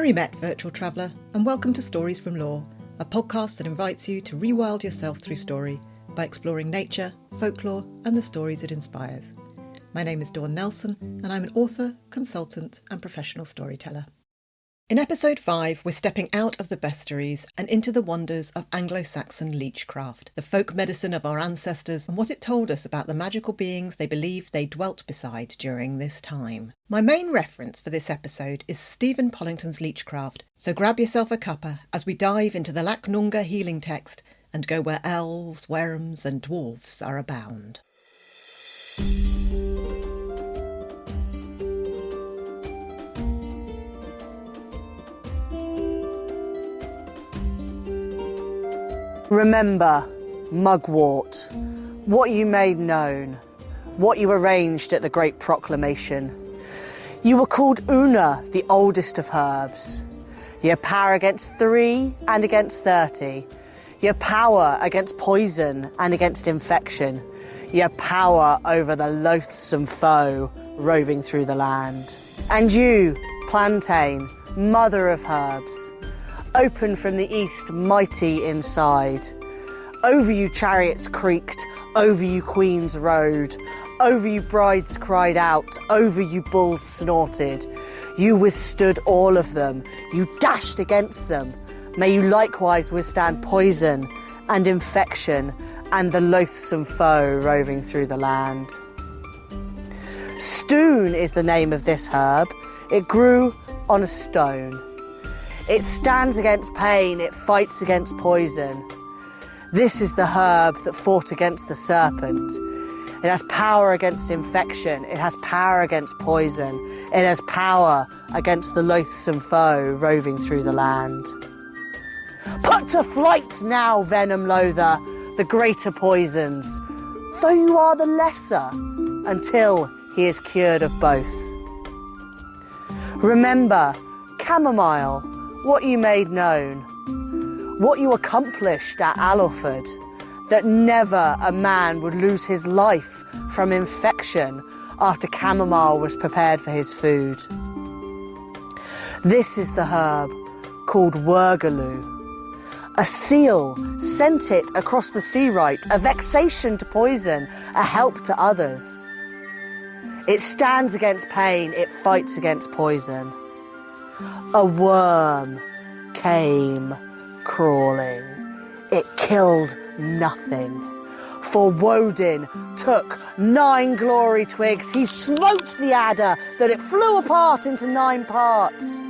Merry met, virtual traveller, and welcome to Stories from Lore, a podcast that invites you to rewild yourself through story by exploring nature, folklore, and the stories it inspires. My name is Dawn Nelson, and I'm an author, consultant, and professional storyteller. In episode 5, we're stepping out of the bestiaries and into the wonders of Anglo-Saxon Leechcraft, the folk medicine of our ancestors and what it told us about the magical beings they believed they dwelt beside during this time. My main reference for this episode is Stephen Pollington's Leechcraft, so grab yourself a cuppa as we dive into the Lacnunga healing text and go where elves, Wyrms and dwarves are abound. Remember, mugwort, what you made known, what you arranged at the Great Proclamation. You were called Una, the oldest of herbs. Your power against 3 and against 30. Your power against poison and against infection. Your power over the loathsome foe roving through the land. And you, Plantlore, mother of herbs, open from the east, mighty inside. Over you chariots creaked, over you queens rode, over you brides cried out, over you bulls snorted. You withstood all of them, you dashed against them. May you likewise withstand poison and infection and the loathsome foe roving through the land. Stoon is the name of this herb. It grew on a stone. It stands against pain, it fights against poison. This is the herb that fought against the serpent. It has power against infection, it has power against poison, it has power against the loathsome foe roving through the land. Put to flight now, venom loather, the greater poisons, though you are the lesser, until he is cured of both. Remember, chamomile, what you made known, what you accomplished at Allorford, that never a man would lose his life from infection after chamomile was prepared for his food. This is the herb called Wyrgaloo. A seal sent it across the sea right, a vexation to poison, a help to others. It stands against pain, it fights against poison. A worm came crawling. It killed nothing. For Woden took 9 glory twigs. He smote the adder that it flew apart into 9 parts.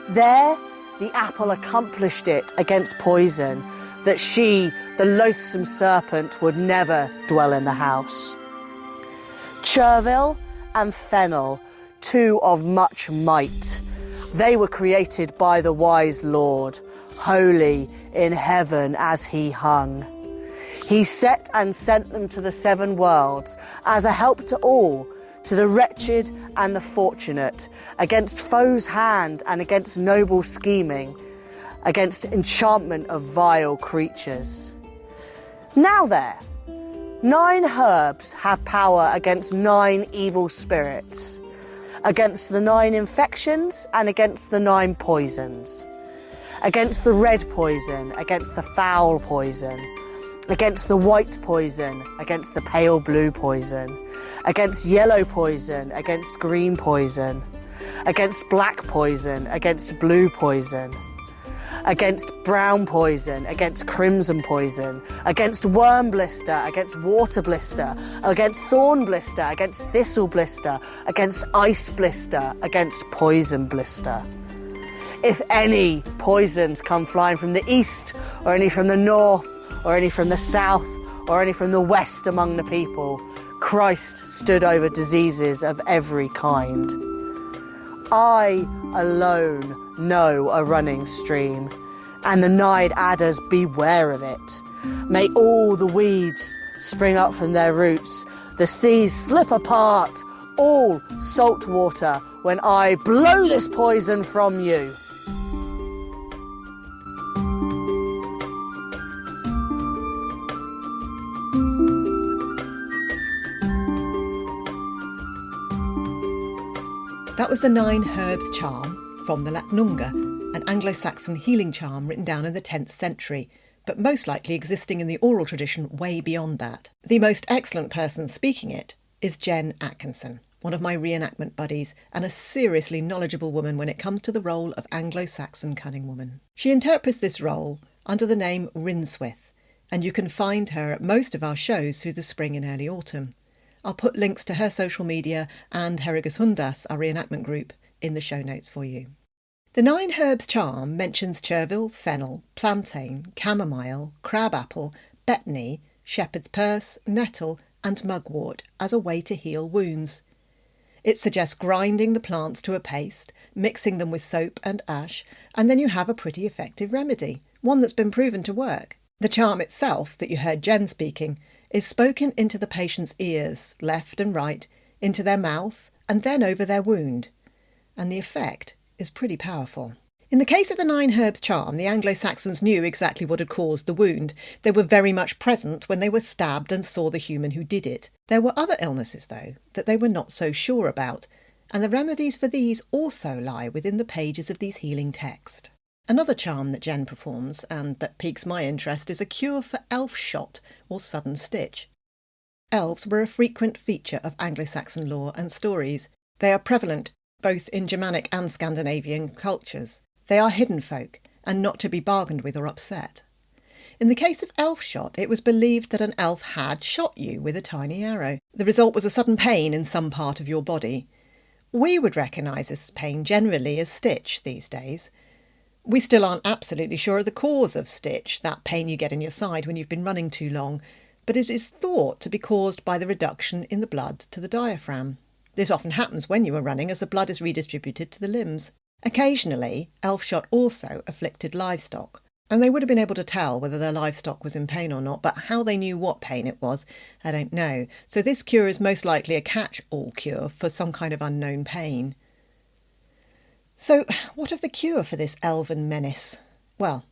There the apple accomplished it against poison, that she, the loathsome serpent, would never dwell in the house. Chervil and Fennel, 2 of much might. They were created by the wise Lord, holy in heaven as he hung. He set and sent them to the 7 worlds as a help to all, to the wretched and the fortunate, against foe's hand and against noble scheming, against enchantment of vile creatures. Now there, 9 herbs have power against 9 evil spirits, against the 9 infections and against the 9 poisons, against the red poison, against the foul poison, against the white poison, against the pale blue poison, against yellow poison, against green poison, against black poison, against blue poison, against brown poison, against crimson poison, against worm blister, against water blister, against thorn blister, against thistle blister, against ice blister, against poison blister. If any poisons come flying from the east, or any from the north, or any from the south, or any from the west among the people, Christ stood over diseases of every kind. I alone know a running stream, and the 9 adders beware of it. May all the weeds spring up from their roots, the seas slip apart, all salt water, when I blow this poison from you. That was the 9 herbs charm from the Lacnunga, an Anglo-Saxon healing charm written down in the 10th century, but most likely existing in the oral tradition way beyond that. The most excellent person speaking it is Jen Atkinson, one of my reenactment buddies and a seriously knowledgeable woman when it comes to the role of Anglo-Saxon cunning woman. She interprets this role under the name Rinswith, and you can find her at most of our shows through the spring and early autumn. I'll put links to her social media and Herigus Hundas, our reenactment group, in the show notes for you. The 9 Herbs charm mentions chervil, fennel, plantain, chamomile, crabapple, betony, shepherd's purse, nettle and mugwort as a way to heal wounds. It suggests grinding the plants to a paste, mixing them with soap and ash, and then you have a pretty effective remedy, one that's been proven to work. The charm itself, that you heard Jen speaking, is spoken into the patient's ears, left and right, into their mouth, and then over their wound. And the effect is pretty powerful. In the case of the 9 Herbs charm, the Anglo-Saxons knew exactly what had caused the wound. They were very much present when they were stabbed and saw the human who did it. There were other illnesses, though, that they were not so sure about, and the remedies for these also lie within the pages of these healing texts. Another charm that Jen performs, and that piques my interest, is a cure for elf shot or sudden stitch. Elves were a frequent feature of Anglo-Saxon lore and stories. They are prevalent both in Germanic and Scandinavian cultures. They are hidden folk, and not to be bargained with or upset. In the case of elf shot, it was believed that an elf had shot you with a tiny arrow. The result was a sudden pain in some part of your body. We would recognise this pain generally as stitch these days. We still aren't absolutely sure of the cause of stitch, that pain you get in your side when you've been running too long, but it is thought to be caused by the reduction in the blood to the diaphragm. This often happens when you are running as the blood is redistributed to the limbs. Occasionally, elf shot also afflicted livestock, and they would have been able to tell whether their livestock was in pain or not, but how they knew what pain it was, I don't know. So this cure is most likely a catch-all cure for some kind of unknown pain. So, what of the cure for this elven menace? Well,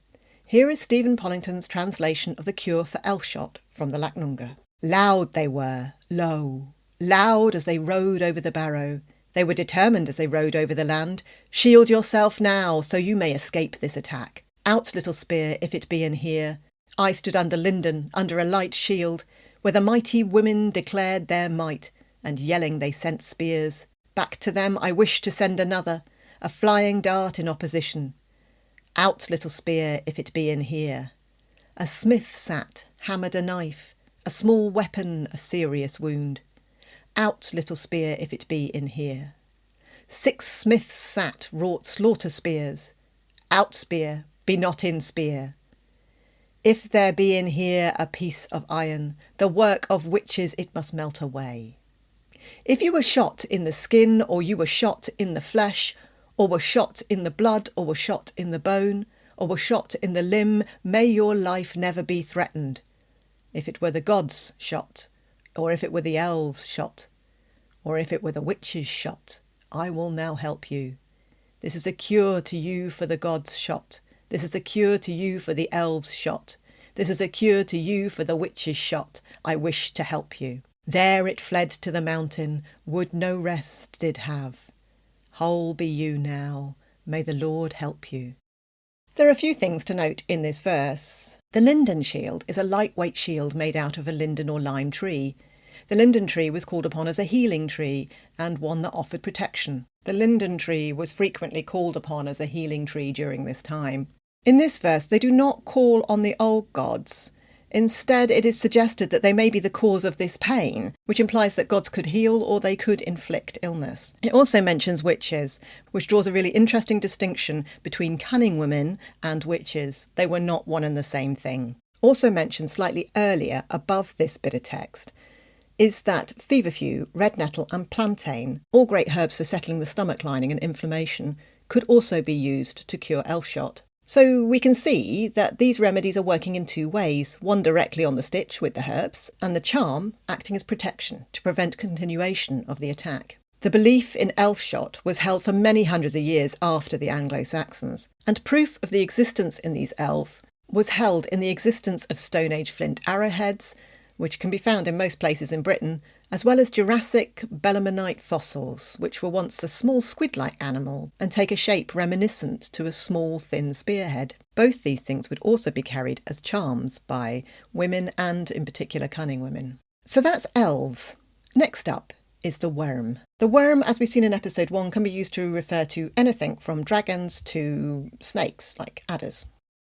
here is Stephen Pollington's translation of the cure for elf shot from the Lacnunga. Loud they were, low, loud as they rode over the barrow. They were determined as they rode over the land. Shield yourself now, so you may escape this attack. Out, little spear, if it be in here. I stood under linden, under a light shield, where the mighty women declared their might, and yelling they sent spears. Back to them I wish to send another, a flying dart in opposition. Out, little spear, if it be in here. A smith sat, hammered a knife, a small weapon, a serious wound. Out, little spear, if it be in here. 6 smiths sat, wrought slaughter spears. Out, spear, be not in spear. If there be in here a piece of iron, the work of witches it must melt away. If you were shot in the skin, or you were shot in the flesh, or were shot in the blood, or were shot in the bone, or were shot in the limb, may your life never be threatened. If it were the gods shot, or if it were the elves shot, or if it were the witches shot, I will now help you. This is a cure to you for the gods shot. This is a cure to you for the elves shot. This is a cure to you for the witches shot. I wish to help you. There it fled to the mountain, would no rest did have. Whole be you now, may the Lord help you. There are a few things to note in this verse. The linden shield is a lightweight shield made out of a linden or lime tree. The linden tree was called upon as a healing tree and one that offered protection. The linden tree was frequently called upon as a healing tree during this time. In this verse, they do not call on the old gods. Instead, it is suggested that they may be the cause of this pain, which implies that gods could heal or they could inflict illness. It also mentions witches, which draws a really interesting distinction between cunning women and witches. They were not one and the same thing. Also mentioned slightly earlier, above this bit of text, is that feverfew, red nettle and plantain, all great herbs for settling the stomach lining and inflammation, could also be used to cure elf shot. So we can see that these remedies are working in 2 ways, one directly on the stitch with the herbs, and the charm acting as protection to prevent continuation of the attack. The belief in elf shot was held for many hundreds of years after the Anglo-Saxons, and proof of the existence in these elves was held in the existence of Stone Age flint arrowheads, which can be found in most places in Britain, as well as Jurassic belemnite fossils, which were once a small squid-like animal and take a shape reminiscent to a small, thin spearhead. Both these things would also be carried as charms by women and, in particular, cunning women. So that's elves. Next up is the worm. The worm, as we've seen in episode 1, can be used to refer to anything from dragons to snakes, like adders.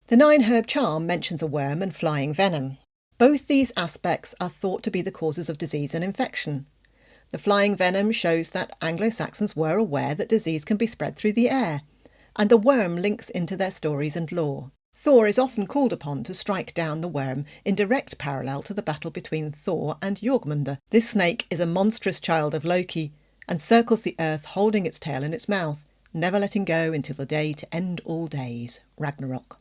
The 9-herb charm mentions a worm and flying venom. Both these aspects are thought to be the causes of disease and infection. The flying venom shows that Anglo-Saxons were aware that disease can be spread through the air, and the worm links into their stories and lore. Thor is often called upon to strike down the worm in direct parallel to the battle between Thor and Jormungandr. This snake is a monstrous child of Loki and circles the earth holding its tail in its mouth, never letting go until the day to end all days, Ragnarok.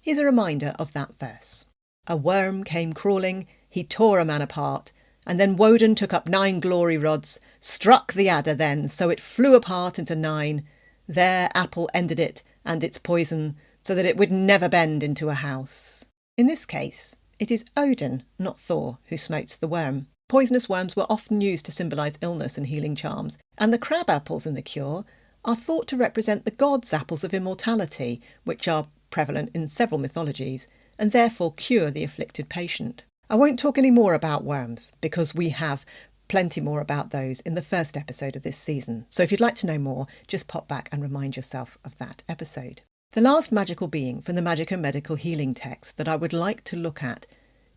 Here's a reminder of that verse. A worm came crawling, he tore a man apart, and then Woden took up 9 glory rods, struck the adder then, so it flew apart into 9. There Apple ended it and its poison, so that it would never bend into a house. In this case, it is Odin, not Thor, who smotes the worm. Poisonous worms were often used to symbolise illness and healing charms, and the crab apples in the cure are thought to represent the gods' apples of immortality, which are prevalent in several mythologies, and therefore cure the afflicted patient. I won't talk any more about worms, because we have plenty more about those in the first episode of this season. So if you'd like to know more, just pop back and remind yourself of that episode. The last magical being from the Magic and Medical Healing text that I would like to look at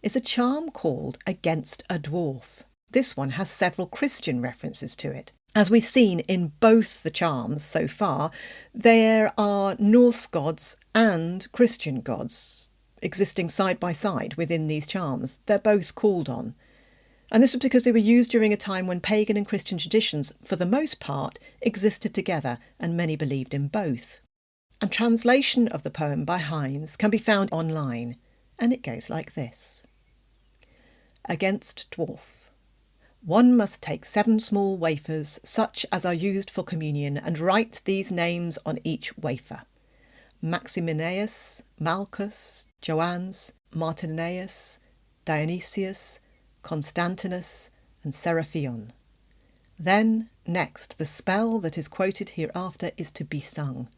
is a charm called Against a Dwarf. This one has several Christian references to it. As we've seen in both the charms so far, there are Norse gods and Christian gods existing side by side within these charms. They're both called on. And this was because they were used during a time when pagan and Christian traditions, for the most part, existed together, and many believed in both. A translation of the poem by Hines can be found online, and it goes like this. Against Dwarf. One must take 7 small wafers, such as are used for communion, and write these names on each wafer. Maximinaeus, Malchus, Joannes, Martinaeus, Dionysius, Constantinus, and Seraphion. Then, next, the spell that is quoted hereafter is to be sung.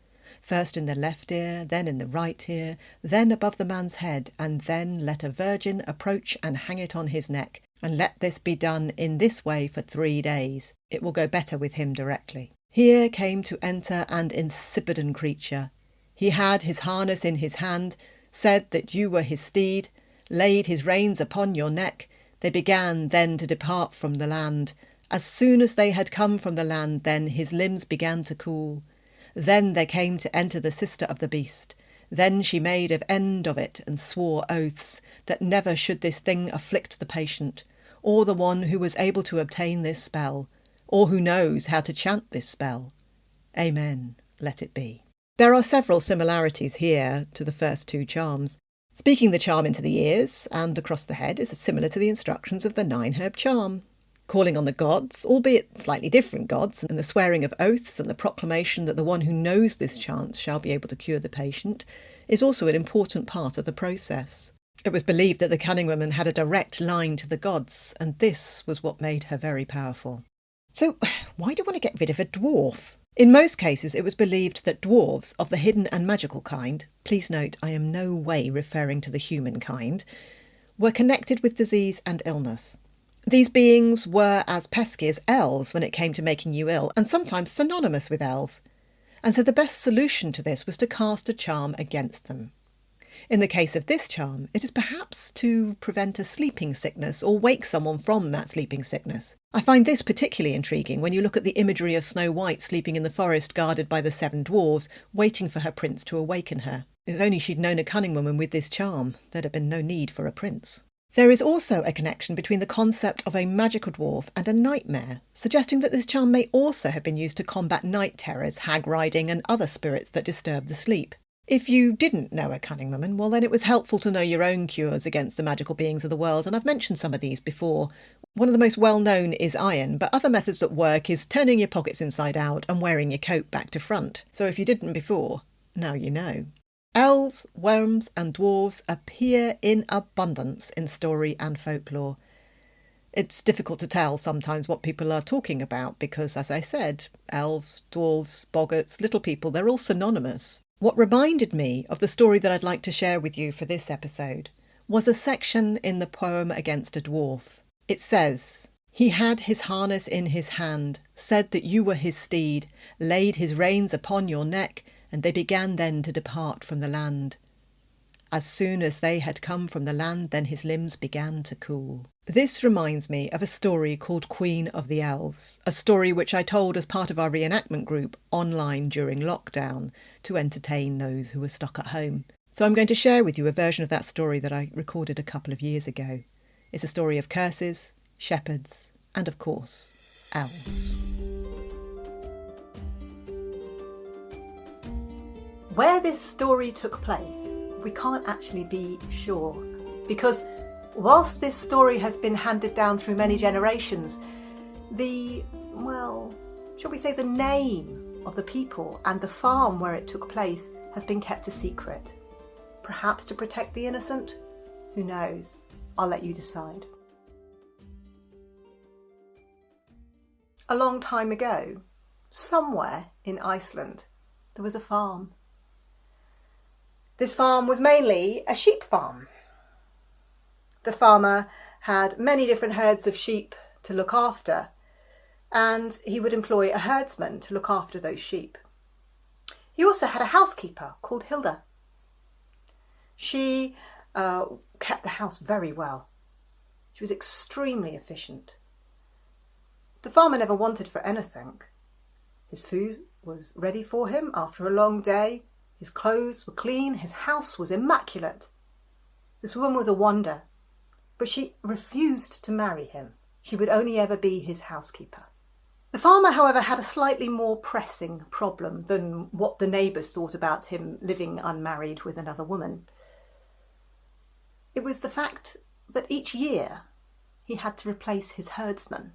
First in the left ear, then in the right ear, then above the man's head, and then let a virgin approach and hang it on his neck, and let this be done in this way for 3 days. It will go better with him directly. Here came to enter an insipidon creature. He had his harness in his hand, said that you were his steed, laid his reins upon your neck. They began then to depart from the land. As soon as they had come from the land, then his limbs began to cool. Then there came to enter the sister of the beast. Then she made an end of it and swore oaths that never should this thing afflict the patient, or the one who was able to obtain this spell, or who knows how to chant this spell. Amen. Let it be. There are several similarities here to the first 2 charms. Speaking the charm into the ears and across the head is similar to the instructions of the 9-herb charm. Calling on the gods, albeit slightly different gods, and the swearing of oaths and the proclamation that the one who knows this chant shall be able to cure the patient is also an important part of the process. It was believed that the cunning woman had a direct line to the gods, and this was what made her very powerful. So, why do you want to get rid of a dwarf? In most cases, it was believed that dwarves of the hidden and magical kind, please note I am no way referring to the human kind, were connected with disease and illness. These beings were as pesky as elves when it came to making you ill, and sometimes synonymous with elves. And so the best solution to this was to cast a charm against them. In the case of this charm, it is perhaps to prevent a sleeping sickness or wake someone from that sleeping sickness. I find this particularly intriguing when you look at the imagery of Snow White sleeping in the forest guarded by the 7 dwarves, waiting for her prince to awaken her. If only she'd known a cunning woman with this charm, there'd have been no need for a prince. There is also a connection between the concept of a magical dwarf and a nightmare, suggesting that this charm may also have been used to combat night terrors, hag riding and other spirits that disturb the sleep. If you didn't know a cunning woman, well then it was helpful to know your own cures against the magical beings of the world, and I've mentioned some of these before. One of the most well-known is iron, but other methods that work is turning your pockets inside out and wearing your coat back to front. So if you didn't before, now you know. Elves, Wyrms and Dwarves appear in abundance in story and folklore. It's difficult to tell sometimes what people are talking about because, as I said, elves, dwarves, boggarts, little people, they're all synonymous. What reminded me of the story that I'd like to share with you for this episode was a section in the poem Against a Dwarf. It says, "He had his harness in his hand, said that you were his steed, laid his reins upon your neck, and they began then to depart from the land. As soon as they had come from the land, then his limbs began to cool." This reminds me of a story called Queen of the Elves, a story which I told as part of our reenactment group online during lockdown to entertain those who were stuck at home. So I'm going to share with you a version of that story that I recorded a couple of years ago. It's a story of curses, shepherds, and of course, elves. Where this story took place, we can't actually be sure, because whilst this story has been handed down through many generations, shall we say the name of the people and the farm where it took place has been kept a secret. Perhaps to protect the innocent? Who knows? I'll let you decide. A long time ago, somewhere in Iceland, there was a farm. This farm was mainly a sheep farm. The farmer had many different herds of sheep to look after, and he would employ a herdsman to look after those sheep. He also had a housekeeper called Hilda. She kept the house very well. She was extremely efficient. The farmer never wanted for anything. His food was ready for him after a long day. His clothes were clean, his house was immaculate. This woman was a wonder, but she refused to marry him. She would only ever be his housekeeper. The farmer, however, had a slightly more pressing problem than what the neighbours thought about him living unmarried with another woman. It was the fact that each year he had to replace his herdsman.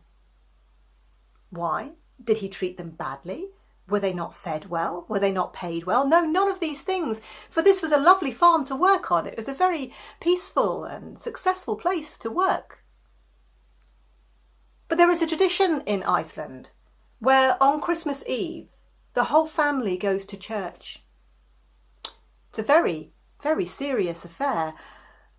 Why? Did he treat them badly? Were they not fed well? Were they not paid well? No, none of these things, for this was a lovely farm to work on. It was a very peaceful and successful place to work. But there is a tradition in Iceland where on Christmas Eve, the whole family goes to church. It's a very, very serious affair,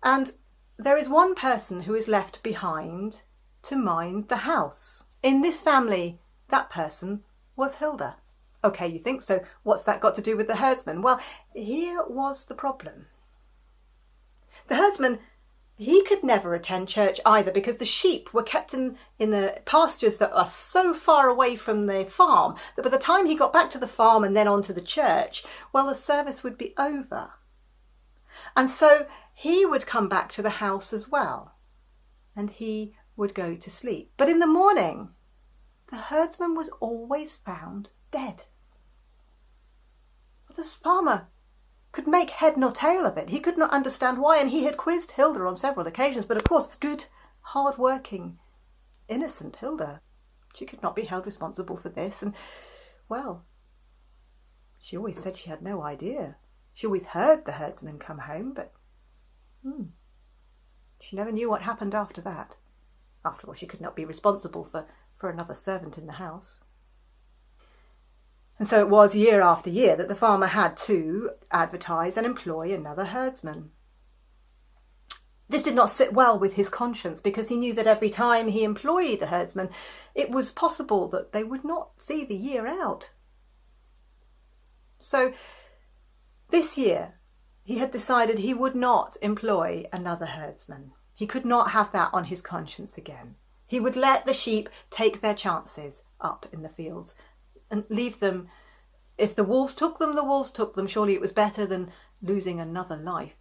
and there is one person who is left behind to mind the house. In this family, that person was Hilda. Okay, you think so. What's that got to do with the herdsman? Well, here was the problem. The herdsman, he could never attend church either because the sheep were kept in the pastures that are so far away from the farm that by the time he got back to the farm and then onto the church, well, the service would be over. And so he would come back to the house as well, and he would go to sleep. But in the morning, the herdsman was always found dead. But this farmer could make head nor tail of it. He could not understand why, and he had quizzed Hilda on several occasions, but of course, good, hard-working, innocent Hilda, she could not be held responsible for this, and, well, she always said she had no idea. She always heard the herdsman come home, but she never knew what happened after that. After all, she could not be responsible for another servant in the house. And so it was year after year that the farmer had to advertise and employ another herdsman. This did not sit well with his conscience because he knew that every time he employed the herdsman, it was possible that they would not see the year out. So this year he had decided he would not employ another herdsman. He could not have that on his conscience again. He would let the sheep take their chances up in the fields and leave them. If the wolves took them, the wolves took them. Surely it was better than losing another life.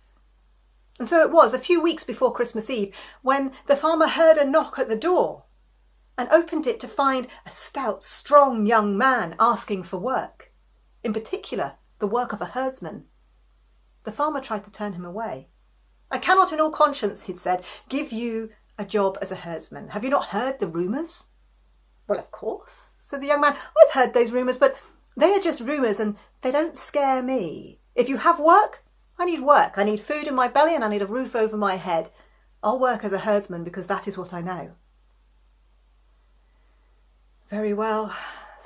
And so it was a few weeks before Christmas Eve when the farmer heard a knock at the door and opened it to find a stout, strong young man asking for work, in particular the work of a herdsman. The farmer tried to turn him away. "I cannot in all conscience," he'd said, "give you a job as a herdsman. Have you not heard the rumours?" "Well, of course," said the young man. "I've heard those rumours, but they are just rumours and they don't scare me. If you have work, I need work. I need food in my belly and I need a roof over my head. I'll work as a herdsman because that is what I know. Very well,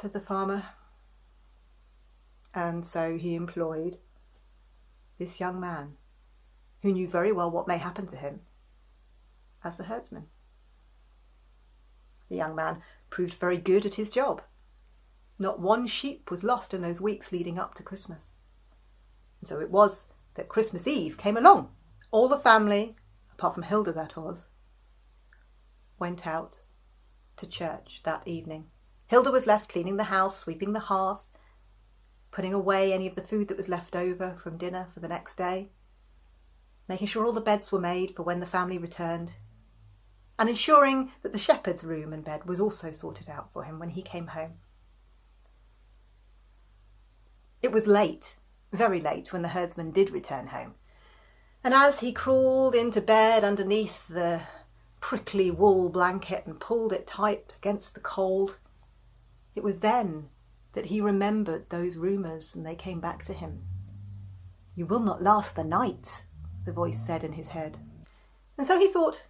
said the farmer. And so he employed this young man, who knew very well what may happen to him, as the herdsman. The young man proved very good at his job. Not one sheep was lost in those weeks leading up to Christmas. And so it was that Christmas Eve came along. All the family, apart from Hilda that was, went out to church that evening. Hilda was left cleaning the house, sweeping the hearth, putting away any of the food that was left over from dinner for the next day, making sure all the beds were made for when the family returned, and ensuring that the shepherd's room and bed was also sorted out for him when he came home. It was late, very late, when the herdsman did return home, and as he crawled into bed underneath the prickly wool blanket and pulled it tight against the cold, it was then that he remembered those rumours, and they came back to him. "You will not last the night," the voice said in his head. And so he thought,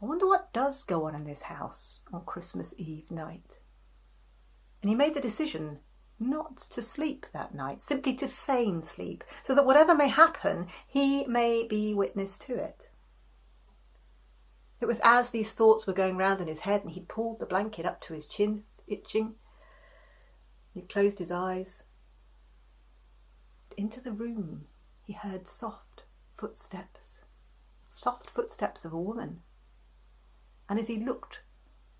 I wonder what does go on in this house on Christmas Eve night. And he made the decision not to sleep that night, simply to feign sleep, so that whatever may happen, he may be witness to it. It was as these thoughts were going round in his head and he pulled the blanket up to his chin, itching. He closed his eyes. Into the room he heard soft footsteps of a woman. And as he looked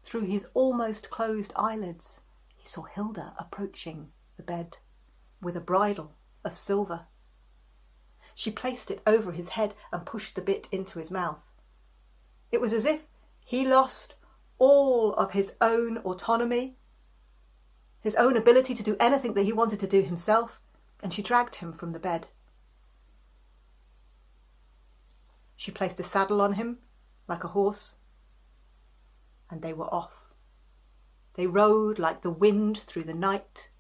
through his almost closed eyelids, he saw Hilda approaching the bed with a bridle of silver. She placed it over his head and pushed the bit into his mouth. It was as if he lost all of his own autonomy, his own ability to do anything that he wanted to do himself, and she dragged him from the bed. She placed a saddle on him, like a horse, and they were off. They rode like the wind through the night,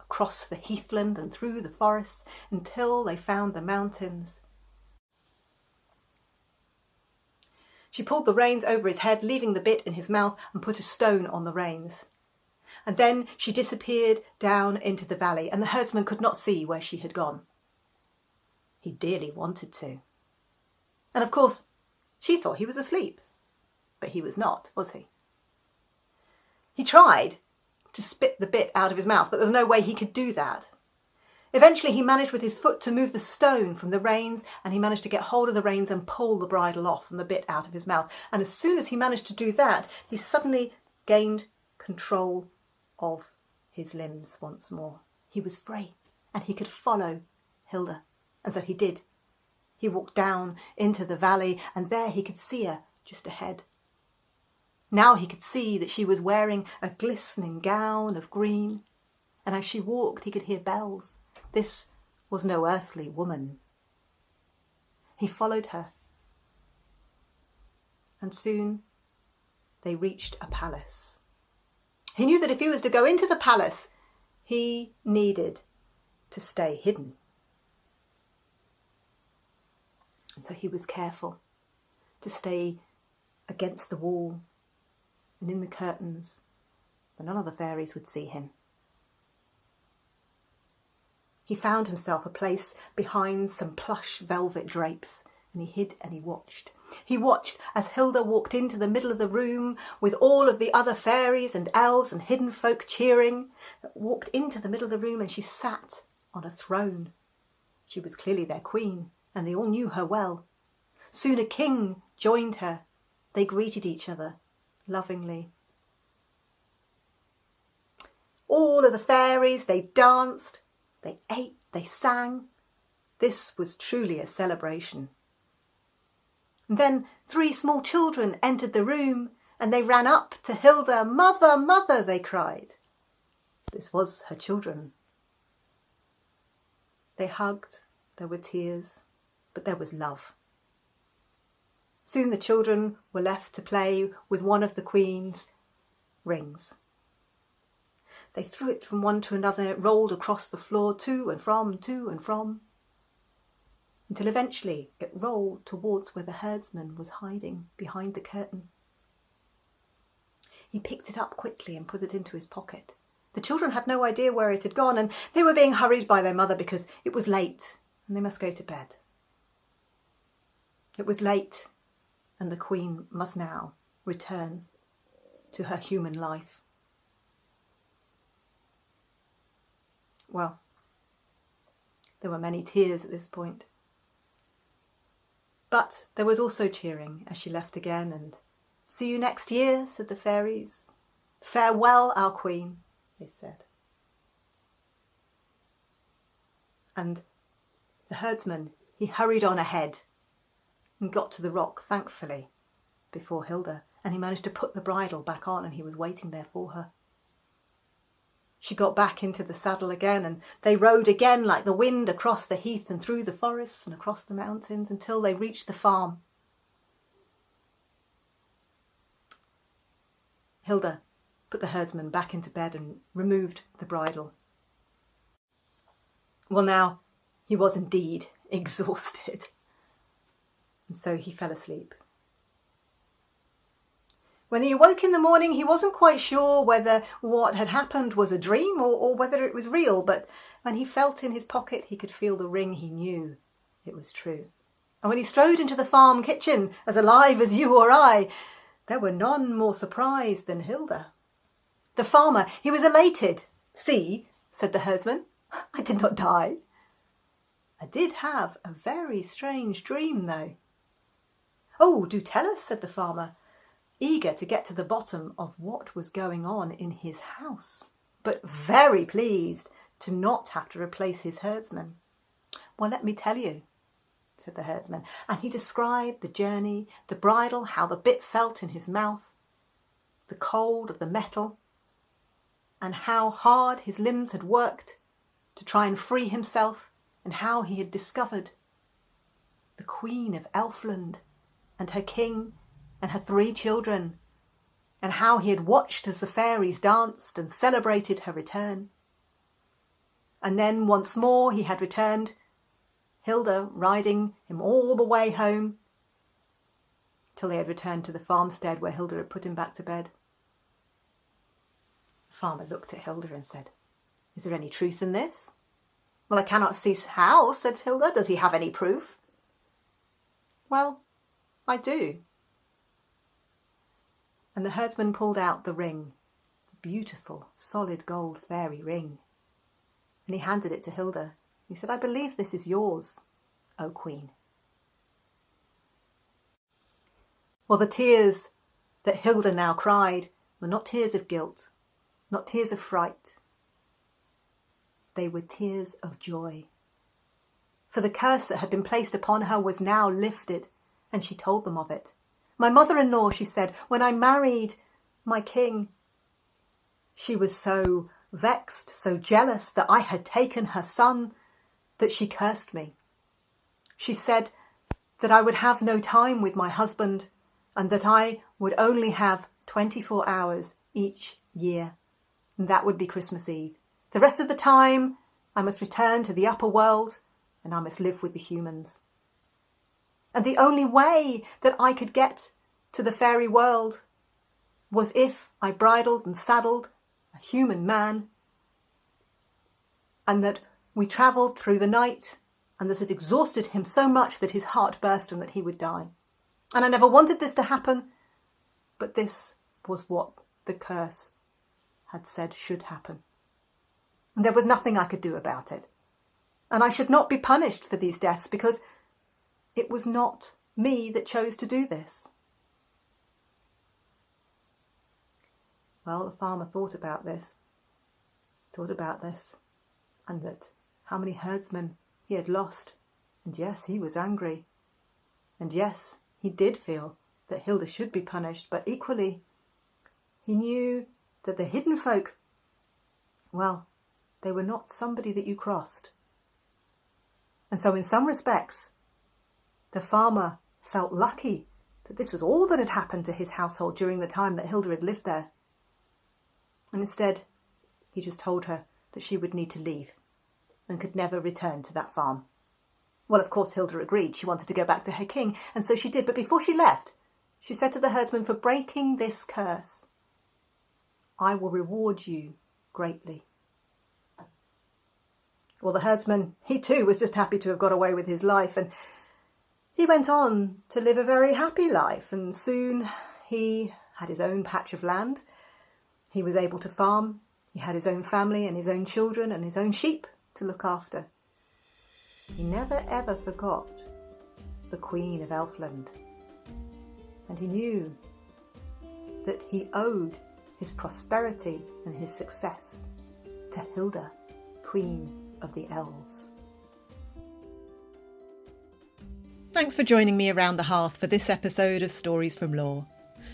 across the heathland and through the forests, until they found the mountains. She pulled the reins over his head, leaving the bit in his mouth, and put a stone on the reins. And then she disappeared down into the valley, and the herdsman could not see where she had gone. He dearly wanted to. And of course, she thought he was asleep. But he was not, was he? He tried to spit the bit out of his mouth, but there was no way he could do that. Eventually he managed with his foot to move the stone from the reins, and he managed to get hold of the reins and pull the bridle off and the bit out of his mouth. And as soon as he managed to do that, he suddenly gained control of his limbs once more. He was free, and he could follow Hilda. And so he did. He walked down into the valley, and there he could see her just ahead. Now he could see that she was wearing a glistening gown of green, and as she walked he could hear bells. This was no earthly woman. He followed her, and soon they reached a palace. He knew that if he was to go into the palace, he needed to stay hidden. And so he was careful to stay against the wall and in the curtains, where none of the fairies would see him. He found himself a place behind some plush velvet drapes, and he hid and he watched. He watched as Hilda walked into the middle of the room with all of the other fairies and elves and hidden folk cheering, walked into the middle of the room, and she sat on a throne. She was clearly their queen, and they all knew her well. Soon a king joined her. They greeted each other lovingly. All of the fairies, they danced, they ate, they sang. This was truly a celebration. And then 3 small children entered the room, and they ran up to Hilda. "Mother, mother," they cried. This was her children. They hugged, there were tears, but there was love. Soon the children were left to play with one of the Queen's rings. They threw it from one to another. It rolled across the floor, to and from, to and from. until eventually it rolled towards where the herdsman was hiding behind the curtain. He picked it up quickly and put it into his pocket. The children had no idea where it had gone, and they were being hurried by their mother because it was late and they must go to bed. It was late, and the Queen must now return to her human life. Well, there were many tears at this point. But there was also cheering as she left again, and "See you next year," said the fairies. "Farewell, our Queen," they said. And the herdsman, he hurried on ahead and got to the rock, thankfully, before Hilda, and he managed to put the bridle back on, and he was waiting there for her. She got back into the saddle again, and they rode again like the wind across the heath and through the forests and across the mountains until they reached the farm. Hilda put the herdsman back into bed and removed the bridle. Well, now he was indeed exhausted, and so he fell asleep. When he awoke in the morning, he wasn't quite sure whether what had happened was a dream or whether it was real, but when he felt in his pocket, he could feel the ring. He knew it was true. And when he strode into the farm kitchen, as alive as you or I, there were none more surprised than Hilda. The farmer, he was elated. "See," said the herdsman, "I did not die. I did have a very strange dream, though." "Oh, do tell us," said the farmer, eager to get to the bottom of what was going on in his house, but very pleased to not have to replace his herdsman. "Well, let me tell you," said the herdsman, and he described the journey, the bridle, how the bit felt in his mouth, the cold of the metal, and how hard his limbs had worked to try and free himself, and how he had discovered the Queen of Elfland and her king and her 3 children, and how he had watched as the fairies danced and celebrated her return. And then once more he had returned, Hilda riding him all the way home, till they had returned to the farmstead where Hilda had put him back to bed. The farmer looked at Hilda and said, "Is there any truth in this?" "Well, I cannot see how," said Hilda. "Does he have any proof?" "Well, I do." And the herdsman pulled out the ring, the beautiful, solid gold fairy ring, and he handed it to Hilda. He said, "I believe this is yours, O Queen." Well, the tears that Hilda now cried were not tears of guilt, not tears of fright. They were tears of joy. For the curse that had been placed upon her was now lifted, and she told them of it. "My mother-in-law," she said, "when I married my king, she was so vexed, so jealous that I had taken her son, that she cursed me. She said that I would have no time with my husband, and that I would only have 24 hours each year, and that would be Christmas Eve. The rest of the time I must return to the upper world, and I must live with the humans. And the only way that I could get to the fairy world was if I bridled and saddled a human man, and that we travelled through the night, and that it exhausted him so much that his heart burst and that he would die. And I never wanted this to happen, but this was what the curse had said should happen. And there was nothing I could do about it. And I should not be punished for these deaths because it was not me that chose to do this." Well, the farmer thought about this, and that how many herdsmen he had lost. And yes, he was angry. And yes, he did feel that Hilda should be punished, but equally, he knew that the hidden folk, well, they were not somebody that you crossed. And so in some respects, the farmer felt lucky that this was all that had happened to his household during the time that Hilda had lived there. And instead, he just told her that she would need to leave and could never return to that farm. Well, of course, Hilda agreed. She wanted to go back to her king, and so she did. But before she left, she said to the herdsman, "For breaking this curse, I will reward you greatly." Well, the herdsman, he too was just happy to have got away with his life, and he went on to live a very happy life, and soon he had his own patch of land. He was able to farm. He had his own family and his own children and his own sheep to look after. He never ever forgot the Queen of Elfland, and he knew that he owed his prosperity and his success to Hilda, Queen of the Elves. Thanks for joining me around the hearth for this episode of Stories from Lore.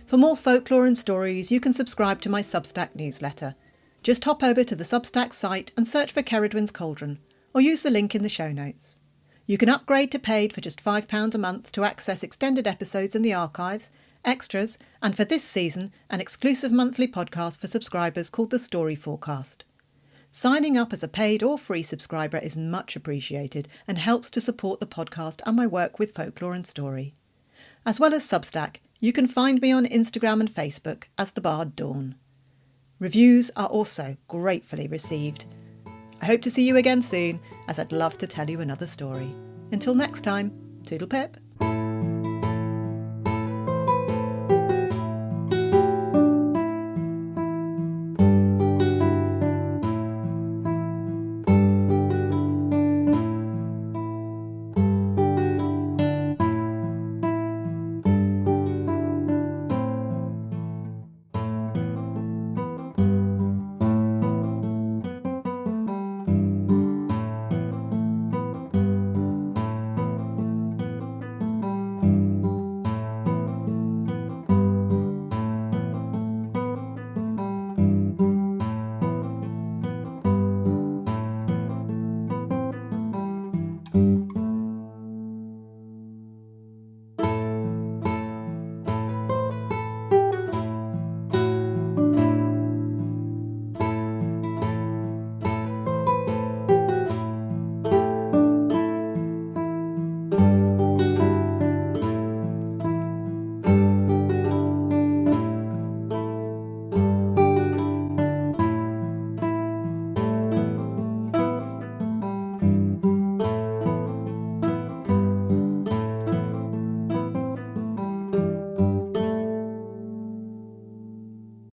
For more folklore and stories, you can subscribe to my Substack newsletter. Just hop over to the Substack site and search for Ceridwen's Cauldron, or use the link in the show notes. You can upgrade to paid for just £5 a month to access extended episodes in the archives, extras, and for this season, an exclusive monthly podcast for subscribers called The Story Forecast. Signing up as a paid or free subscriber is much appreciated and helps to support the podcast and my work with folklore and story. As well as Substack, you can find me on Instagram and Facebook as the Bard Dawn. Reviews are also gratefully received. I hope to see you again soon, as I'd love to tell you another story. Until next time, toodle pip.